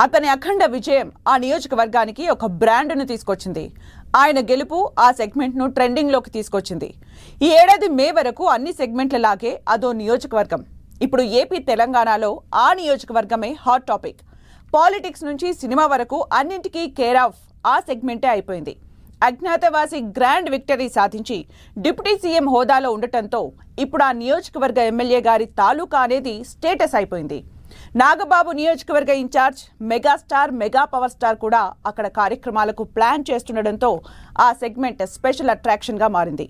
అతని అఖండ విజయం ఆ నియోజకవర్గానికి ఒక బ్రాండ్ను తీసుకొచ్చింది. ఆయన గెలుపు ఆ సెగ్మెంట్ను ట్రెండింగ్లోకి తీసుకొచ్చింది. ఈ ఏడాది మే వరకు అన్ని సెగ్మెంట్లలాగే అదో నియోజకవర్గం. ఇప్పుడు ఏపీ తెలంగాణలో ఆ నియోజకవర్గమే హాట్ టాపిక్. పాలిటిక్స్ నుంచి సినిమా వరకు అన్నింటికీ కేర్ ఆఫ్ ఆ సెగ్మెంటే అయిపోయింది. అజ్ఞాతవాసి గ్రాండ్ విక్టరీ సాధించి డిప్యూటీ సీఎం హోదాలో ఉండటంతో ఇప్పుడు ఆ నియోజకవర్గ ఎమ్మెల్యే గారి తాలూకా అనేది స్టేటస్ అయిపోయింది. నాగబాబు నియోజకవర్గ in charge megastar mega power star కూడా అక్కడ కార్యక్రమాలకు ప్లాన్ చేస్తుండటంతో ఆ సెగ్మెంట్ స్పెషల్ అట్రాక్షన్గా మారింది.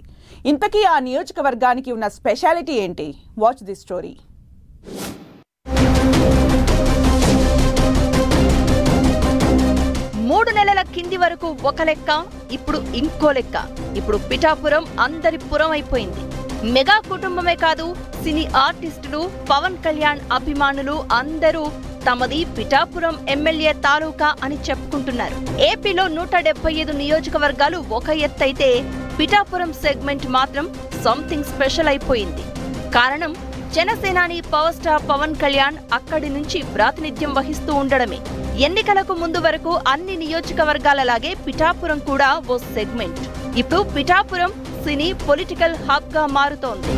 ఇంతకీ ఆ నియోజకవర్గానికి ఉన్న స్పెషాలిటీ ఏంటి? Watch the story. మూడు నెలల కింది వరకు ఒక లెక్క, ఇప్పుడు ఇంకో లెక్క. ఇప్పుడు పిఠాపురం అందరి పురం అయిపోయింది. మెగా కుటుంబమే కాదు, సినీ ఆర్టిస్టులు, పవన్ కళ్యాణ్ అభిమానులు అందరూ తమది పిఠాపురం ఎమ్మెల్యే తాలూకా అని చెప్పుకుంటున్నారు. ఏపీలో 175 నియోజకవర్గాలు ఒక ఎత్తైతే పిఠాపురం సెగ్మెంట్ మాత్రం సంథింగ్ స్పెషల్ అయిపోయింది. కారణం జనసేనాని పవర్ స్టార్ పవన్ కళ్యాణ్ అక్కడి నుంచి ప్రాతినిధ్యం వహిస్తూ ఉండడమే. ఎన్నికలకు ముందు వరకు అన్ని నియోజకవర్గాలలాగే పిఠాపురం కూడా ఓ సెగ్మెంట్. ఇప్పుడు పిఠాపురం సినీ పొలిటికల్ హబ్ గా మారుతోంది.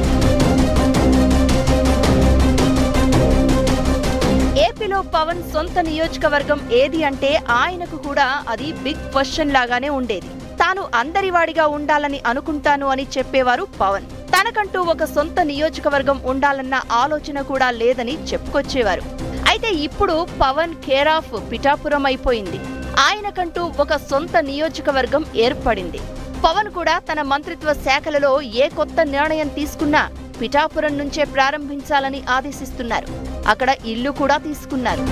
ఏపీలో పవన్ సొంత నియోజకవర్గం ఏది అంటే ఆయనకు కూడా అది బిగ్ క్వశ్చన్ లాగానే ఉండేది. తాను అందరివాడిగా ఉండాలని అనుకుంటాను అని చెప్పేవారు పవన్. తనకంటూ ఒక సొంత నియోజకవర్గం ఉండాలన్న ఆలోచన కూడా లేదని చెప్పుకొచ్చేవారు. అయితే ఇప్పుడు పవన్ కేర్ ఆఫ్ పిఠాపురం అయిపోయింది. ఆయనకంటూ ఒక సొంత నియోజకవర్గం ఏర్పడింది. పవన్ కూడా తన మంత్రిత్వ శాఖలలో ఏ కొత్త నిర్ణయం తీసుకున్నా పిఠాపురం నుంచే ప్రారంభించాలని ఆదేశిస్తున్నారు. అక్కడ ఇల్లు కూడా తీసుకున్నారు.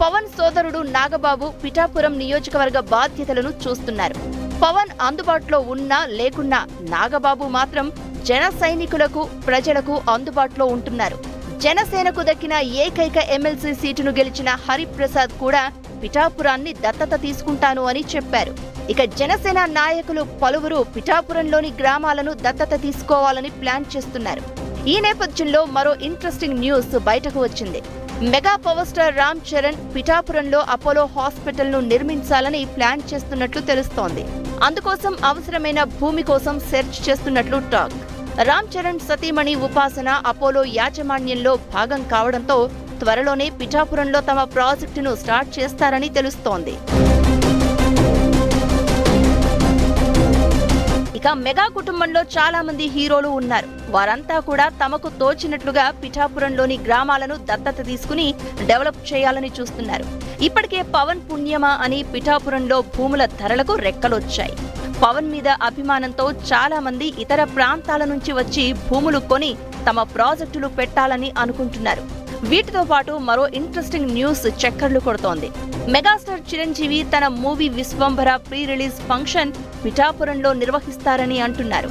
పవన్ సోదరుడు నాగబాబు పిఠాపురం నియోజకవర్గ బాధ్యతలను చూస్తున్నారు. పవన్ అందుబాటులో ఉన్నా లేకున్నా నాగబాబు మాత్రం జన సైనికులకు, ప్రజలకు అందుబాటులో ఉంటున్నారు. జనసేనకు దక్కిన ఏకైక ఎమ్మెల్సీ సీటును గెలిచిన హరిప్రసాద్ కూడా పిఠాపురాన్ని దత్తత తీసుకుంటాను అని చెప్పారు. ఇక జనసేన నాయకులు పలువురు పిఠాపురంలోని గ్రామాలను దత్తత తీసుకోవాలని ప్లాన్ చేస్తున్నారు. ఈ నేపథ్యంలో మరో ఇంట్రెస్టింగ్ న్యూస్ బయటకు వచ్చింది. Mega power star Ram Charan పిఠాపురంలో అపోలో హాస్పిటల్ ను నిర్మించాలని ప్లాన్ చేస్తున్నట్లు తెలుస్తోంది. అందుకోసం అవసరమైన భూమి కోసం సెర్చ్ చేస్తున్నట్లు టాక్. రామ్ చరణ్ సతీమణి ఉపాసన అపోలో యాజమాన్యంలో భాగం కావడంతో త్వరలోనే పిఠాపురంలో తమ ప్రాజెక్టును స్టార్ట్ చేస్తారని తెలుస్తోంది. ఇక మెగా కుటుంబంలో చాలా మంది హీరోలు ఉన్నారు. వారంతా కూడా తమకు తోచినట్లుగా పిఠాపురంలోని గ్రామాలను దత్తత తీసుకుని డెవలప్ చేయాలని చూస్తున్నారు. ఇప్పటికే పవన్ పుణ్యమా అని పిఠాపురంలో భూముల ధరలకు రెక్కలొచ్చాయి. పవన్ మీద అభిమానంతో చాలా మంది ఇతర ప్రాంతాల నుంచి వచ్చి భూములు కొని తమ ప్రాజెక్టులు పెట్టాలని అనుకుంటున్నారు. వీటితో పాటు మరో ఇంట్రెస్టింగ్ న్యూస్ చక్కర్లు కొడుతోంది. మెగాస్టార్ చిరంజీవి తన movie Vishwambhara pre release function పిఠాపురంలో నిర్వహిస్తారని అంటున్నారు.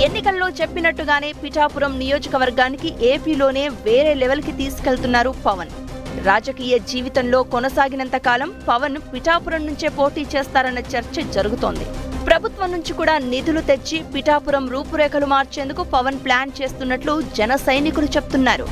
ఎన్నికల్లో చెప్పినట్టుగానే పిఠాపురం నియోజకవర్గానికి ఏపీలోనే వేరే లెవెల్కి తీసుకెళ్తున్నారు పవన్. రాజకీయ జీవితంలో కొనసాగినంత కాలం పవన్ పిఠాపురం నుంచే పోటీ చేస్తారన్న చర్చ జరుగుతోంది. ప్రభుత్వం నుంచి కూడా నిధులు తెచ్చి పిఠాపురం రూపురేఖలు మార్చేందుకు పవన్ ప్లాన్ చేస్తున్నట్లు జన సైనికులు చెప్తున్నారు.